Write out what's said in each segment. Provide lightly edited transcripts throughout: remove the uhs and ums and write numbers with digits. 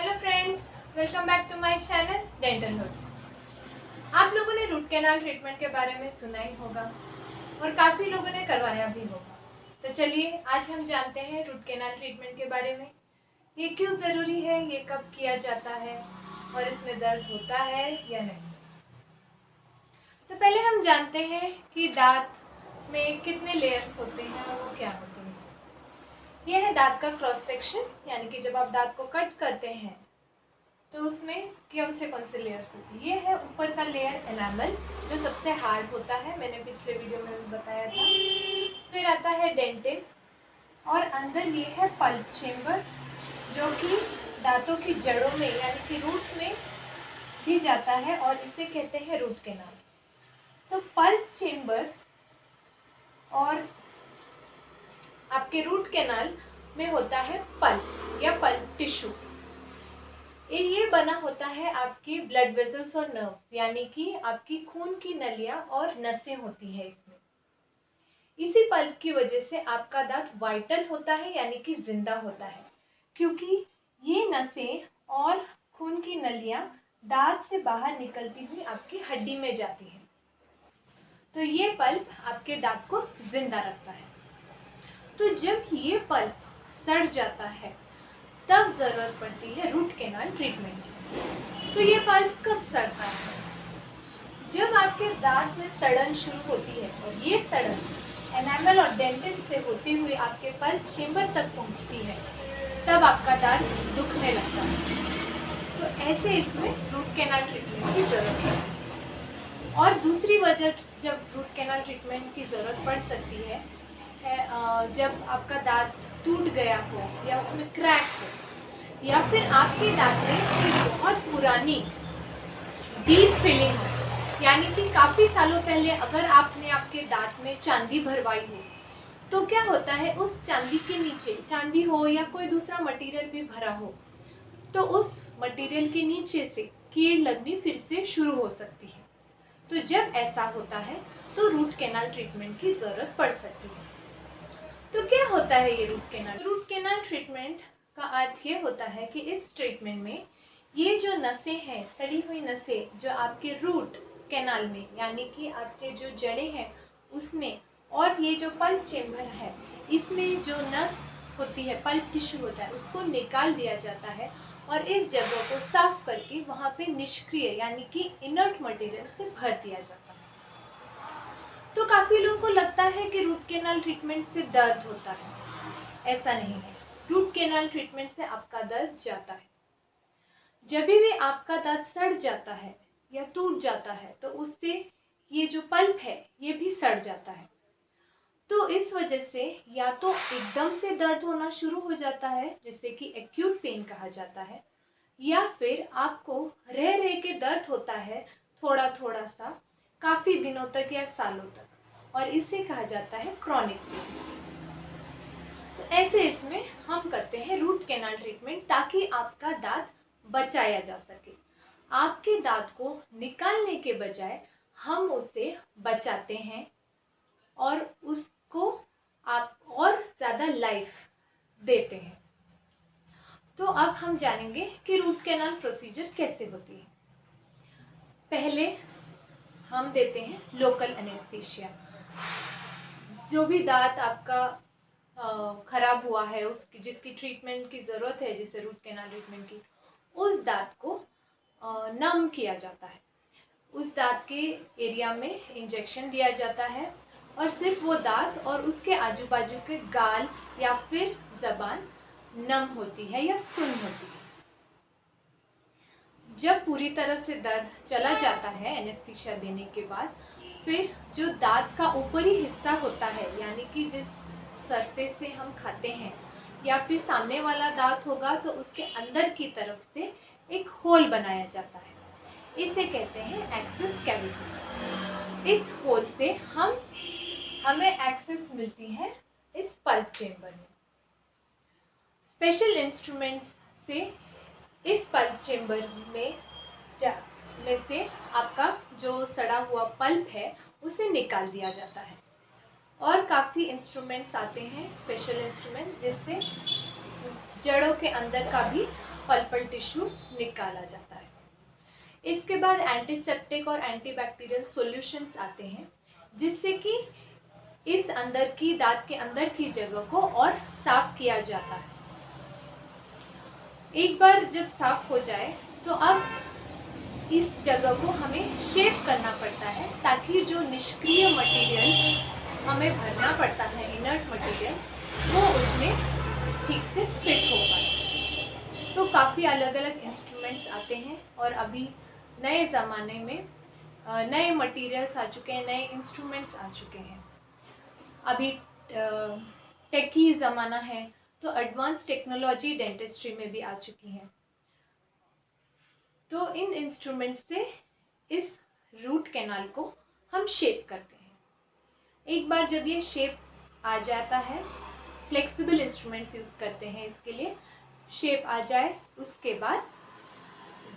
Hello friends, welcome back to my channel dental hood. आप लोगों ने रूट कैनाल ट्रीटमेंट के बारे में सुना ही होगा और काफ़ी लोगों ने करवाया भी होगा। तो चलिए आज हम जानते हैं रूट कैनाल ट्रीटमेंट के बारे में। ये क्यों ज़रूरी है, ये कब किया जाता है और इसमें दर्द होता है या नहीं। तो पहले हम जानते हैं कि दांत में कितने लेयर्स होते हैं और वो क्या होते हैं। यह है दांत का क्रॉस सेक्शन, यानी कि जब आप दांत को कट करते हैं तो उसमें कौन से लेयर्स होती है। ये है ऊपर का लेयर एनामल, जो सबसे हार्ड होता है, मैंने पिछले वीडियो में भी बताया था। फिर आता है डेंटिन और अंदर ये है पल्प चेम्बर, जो कि दांतों की जड़ों में यानी कि रूट में भी जाता है और इसे कहते हैं रूट कैनाल। तो पल्प चेम्बर और आपके रूट कैनाल में होता है पल्प या पल्प टिश्यू। ये बना होता है आपके ब्लड वेसल्स और नर्व्स, यानी कि आपकी खून की नलियां और नसें होती है इसमें। इसी पल्प की वजह से आपका दांत वाइटल होता है, यानी कि जिंदा होता है, क्योंकि ये नसें और खून की नलियां दांत से बाहर निकलती हुई आपकी हड्डी में जाती है। तो ये पल्प आपके दांत को जिंदा रखता है। तो जब ये पल्प सड़ जाता है तब जरूरत पड़ती है रूट कैनाल ट्रीटमेंट की। तो ये पल्प कब सड़ता है? जब आपके दांत में सड़न शुरू होती है और ये सड़न एनामल और डेंटिन से होती हुई आपके पल्प चेम्बर तक पहुंचती है, तब आपका दांत दुखने लगता है। तो ऐसे इसमें रूट कैनाल ट्रीटमेंट की जरूरत है। और दूसरी वजह जब रूट कैनाल ट्रीटमेंट की जरूरत पड़ सकती है जब आपका दांत टूट गया हो या उसमें क्रैक हो, या फिर आपके दांत में कोई बहुत पुरानी डीप फिलिंग हो, यानी कि काफ़ी सालों पहले अगर आपने आपके दांत में चांदी भरवाई हो, तो क्या होता है उस चांदी के नीचे, चांदी हो या कोई दूसरा मटेरियल भी भरा हो, तो उस मटेरियल के नीचे से कीड़ लगनी फिर से शुरू हो सकती है। तो जब ऐसा होता है तो रूट कैनाल ट्रीटमेंट की ज़रूरत पड़ सकती है। तो क्या होता है ये root canal? Root canal treatment का अर्थ ये होता है कि इस ट्रीटमेंट में ये जो नसें हैं, सड़ी हुई नसें जो आपके रूट कैनाल में यानी कि आपके जो जड़ें हैं उसमें, और ये जो पल्प चेम्बर है इसमें जो नस होती है, पल्प टिश्यू होता है, उसको निकाल दिया जाता है और इस जगह को साफ करके वहाँ पे निष्क्रिय यानी कि इनर्ट मटेरियल से भर दिया जाता है। तो काफ़ी लोगों को लगता है कि रूट कैनाल ट्रीटमेंट से दर्द होता है। ऐसा नहीं है। रूट कैनाल ट्रीटमेंट से आपका दर्द जाता है। जब भी आपका दांत सड़ जाता है या टूट जाता है तो उससे ये जो पल्प है ये भी सड़ जाता है। तो इस वजह से या तो एकदम से दर्द होना शुरू हो जाता है, जिसे कि एक्यूट पेन कहा जाता है, या फिर आपको रह रह के दर्द होता है थोड़ा थोड़ा सा, काफ़ी दिनों तक या सालों तक, और इसे कहा जाता है क्रॉनिक पेन। तो ऐसे इसमें हम करते हैं रूट कैनाल ट्रीटमेंट ताकि आपका दांत बचाया जा सके। आपके दांत को निकालने के बजाय हम उसे बचाते हैं और उसको आप और ज़्यादा लाइफ देते हैं। तो अब हम जानेंगे कि रूट कैनाल प्रोसीजर कैसे होती है। पहले हम देते हैं लोकल एनेस्थीसिया। जो भी दांत आपका खराब हुआ है, उसकी जिसकी ट्रीटमेंट की ज़रूरत है, जिसे रूट कैनाल ट्रीटमेंट की, उस दांत को नम किया जाता है। उस दांत के एरिया में इंजेक्शन दिया जाता है और सिर्फ वो दांत और उसके आजू बाजू के गाल या फिर जबान नम होती है या सुन्न होती है। जब पूरी तरह से दर्द चला जाता है एनेस्थीसिया देने के बाद, फिर जो दांत का ऊपरी हिस्सा होता है, यानी कि जिस सरफेस से हम खाते हैं, या फिर सामने वाला दांत होगा तो उसके अंदर की तरफ से एक होल बनाया जाता है। इसे कहते हैं एक्सेस कैविटी। इस होल से हमें एक्सेस मिलती है इस पल्प चेम्बर में। स्पेशल इंस्ट्रूमेंट्स से इस पल्प चेम्बर में से आपका जो सड़ा हुआ पल्प है उसे निकाल दिया जाता है। और काफ़ी इंस्ट्रूमेंट्स आते हैं, स्पेशल इंस्ट्रूमेंट्स, जिससे जड़ों के अंदर का भी पल्पल टिश्यू निकाला जाता है। इसके बाद एंटीसेप्टिक और एंटीबैक्टीरियल सॉल्यूशंस आते हैं, जिससे कि इस अंदर की दांत के अंदर की जगह को और साफ किया जाता है। एक बार जब साफ हो जाए तो अब इस जगह को हमें शेप करना पड़ता है, ताकि जो निष्क्रिय मटेरियल हमें भरना पड़ता है, इनर्ट मटेरियल, वो उसमें ठीक से फिट हो पाए। तो काफ़ी अलग अलग इंस्ट्रूमेंट्स आते हैं और अभी नए ज़माने में नए मटेरियल्स आ चुके हैं, नए इंस्ट्रूमेंट्स आ चुके हैं। अभी टेकी ज़माना है, तो एडवांस टेक्नोलॉजी डेंटिस्ट्री में भी आ चुकी है। तो इन इंस्ट्रूमेंट्स से इस रूट कैनाल को हम शेप करते हैं। एक बार जब ये शेप आ जाता है, फ्लेक्सिबल इंस्ट्रूमेंट्स यूज़ करते हैं इसके लिए, शेप आ जाए उसके बाद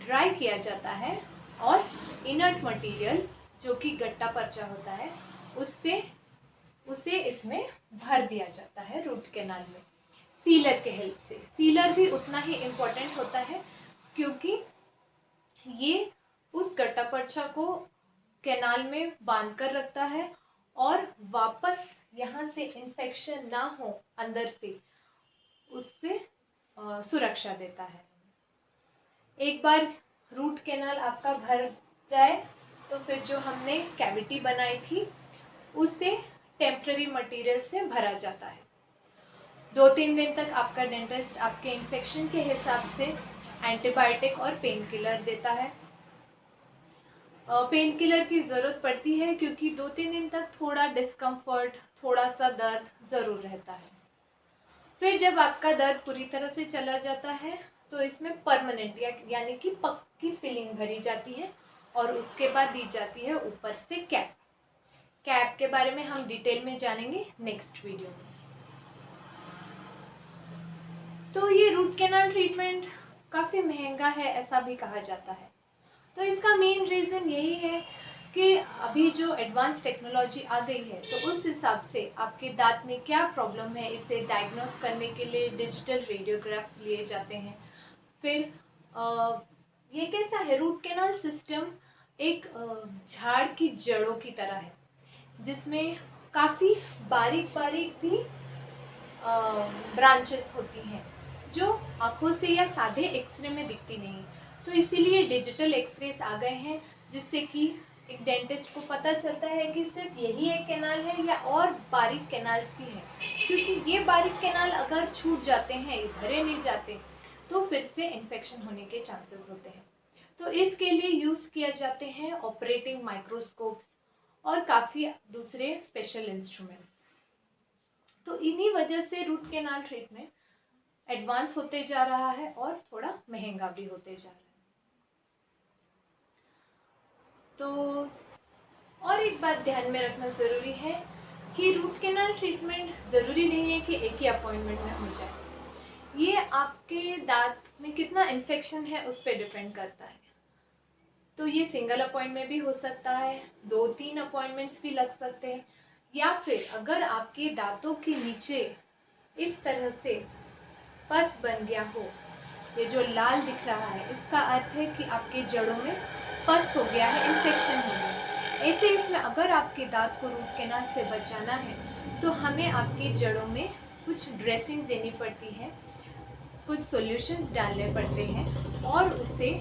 ड्राई किया जाता है और इनर्ट मटेरियल जो कि गट्टा पर्चा होता है उसे इसमें भर दिया जाता है रूट कैनाल में सीलर के हेल्प से। सीलर भी उतना ही इम्पोर्टेंट होता है, क्योंकि ये उस गट्टा पर्चा को कैनाल में बांध कर रखता है और वापस यहाँ से इन्फेक्शन ना हो अंदर से, उससे सुरक्षा देता है। एक बार रूट कैनाल आपका भर जाए तो फिर जो हमने कैविटी बनाई थी उसे टेम्पररी मटेरियल से भरा जाता है। 2-3 दिन तक आपका डेंटिस्ट आपके इन्फेक्शन के हिसाब से एंटीबायोटिक और पेन किलर देता है। पेन किलर की ज़रूरत पड़ती है क्योंकि 2-3 दिन तक थोड़ा डिस्कम्फर्ट, थोड़ा सा दर्द ज़रूर रहता है। फिर जब आपका दर्द पूरी तरह से चला जाता है तो इसमें परमानेंट यानी कि पक्की फिलिंग भरी जाती है और उसके बाद दी जाती है ऊपर से कैप। कैप के बारे में हम डिटेल में जानेंगे नेक्स्ट वीडियो में। तो ये रूट कैनाल ट्रीटमेंट काफ़ी महंगा है ऐसा भी कहा जाता है। तो इसका मेन रीज़न यही है कि अभी जो एडवांस टेक्नोलॉजी आ गई है, तो उस हिसाब से आपके दांत में क्या प्रॉब्लम है इसे डायग्नोस करने के लिए डिजिटल रेडियोग्राफ्स लिए जाते हैं। फिर ये कैसा है, रूट कैनाल सिस्टम एक झाड़ की जड़ों की तरह है, जिसमें काफ़ी बारीक बारीक भी ब्रांचेस होती हैं जो आंखों से या सादे एक्सरे में दिखती नहीं। तो इसीलिए डिजिटल एक्सरेस आ गए हैं, जिससे कि एक डेंटिस्ट को पता चलता है कि सिर्फ यही एक कैनाल है या और बारीक कैनाल्स भी हैं, क्योंकि ये बारीक कैनाल अगर छूट जाते हैं, भरे नहीं जाते, तो फिर से इन्फेक्शन होने के चांसेस होते हैं। तो इसके लिए यूज़ किया जाते हैं ऑपरेटिंग माइक्रोस्कोप्स और काफ़ी दूसरे स्पेशल इंस्ट्रूमेंट्स। तो इन्हीं वजह से रूट कैनाल ट्रीटमेंट एडवांस होते जा रहा है और थोड़ा महंगा भी होते जा रहा है। तो और एक बात ध्यान में रखना ज़रूरी है कि रूट कैनाल ट्रीटमेंट ज़रूरी नहीं है कि एक ही अपॉइंटमेंट में हो जाए। ये आपके दांत में कितना इन्फेक्शन है उस पर डिपेंड करता है। तो ये सिंगल अपॉइंटमेंट भी हो सकता है, 2-3 अपॉइंटमेंट्स भी लग सकते हैं, या फिर अगर आपके दांतों के नीचे इस तरह से पस बन गया हो, ये जो लाल दिख रहा है, इसका अर्थ है कि आपके जड़ों में पस हो गया है, इन्फेक्शन हो गया है। ऐसे इसमें अगर आपके दांत को रूट कैनाल से बचाना है तो हमें आपके जड़ों में कुछ ड्रेसिंग देनी पड़ती है, कुछ सॉल्यूशंस डालने पड़ते हैं और उसे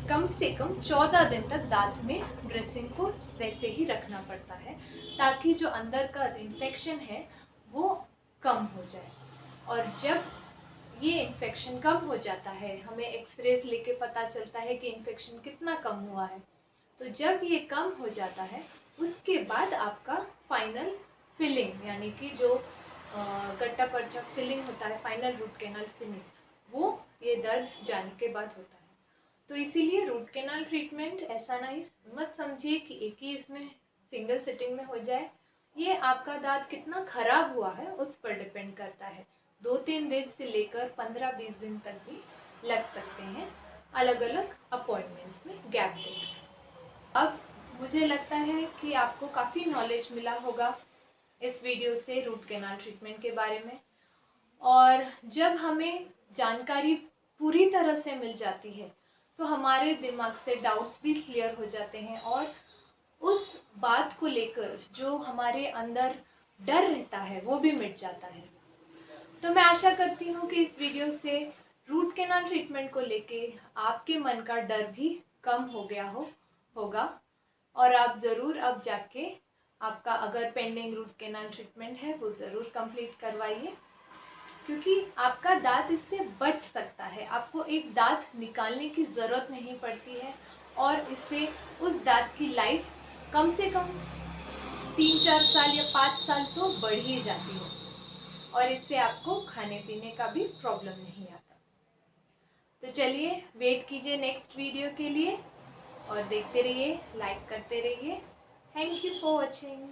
कम से कम 14 दिन तक दांत में ड्रेसिंग को वैसे ही रखना पड़ता है, ताकि जो अंदर का इन्फेक्शन है वो कम हो जाए। और जब ये इन्फेक्शन कम हो जाता है, हमें एक्सरेज लेके पता चलता है कि इन्फेक्शन कितना कम हुआ है। तो जब ये कम हो जाता है उसके बाद आपका फाइनल फिलिंग, यानी कि जो गट्टा पर्चा फिलिंग होता है, फाइनल रूट कैनाल फिलिंग, वो ये दर्द जाने के बाद होता है। तो इसीलिए रूट कैनाल ट्रीटमेंट ऐसा नहीं मत समझिए कि एक ही इसमें सिंगल सिटिंग में हो जाए। ये आपका दांत कितना खराब हुआ है उस पर डिपेंड करता है। 2-3 दिन से लेकर 15-20 दिन तक भी लग सकते हैं, अलग अलग अपॉइंटमेंट्स में गैप देकर। अब मुझे लगता है कि आपको काफ़ी नॉलेज मिला होगा इस वीडियो से रूट कैनाल ट्रीटमेंट के बारे में। और जब हमें जानकारी पूरी तरह से मिल जाती है तो हमारे दिमाग से डाउट्स भी क्लियर हो जाते हैं और उस बात को लेकर जो हमारे अंदर डर रहता है वो भी मिट जाता है। तो मैं आशा करती हूँ कि इस वीडियो से रूट कैनाल ट्रीटमेंट को लेके आपके मन का डर भी कम हो गया होगा और आप ज़रूर अब जाके आपका अगर पेंडिंग रूट कैनाल ट्रीटमेंट है वो ज़रूर कंप्लीट करवाइए, क्योंकि आपका दांत इससे बच सकता है। आपको एक दांत निकालने की ज़रूरत नहीं पड़ती है और इससे उस दांत की लाइफ कम से कम 3-4 साल या 5 साल तो बढ़ ही जाती है और इससे आपको खाने पीने का भी प्रॉब्लम नहीं आता। तो चलिए वेट कीजिए नेक्स्ट वीडियो के लिए और देखते रहिए, लाइक करते रहिए। Thank you for watching.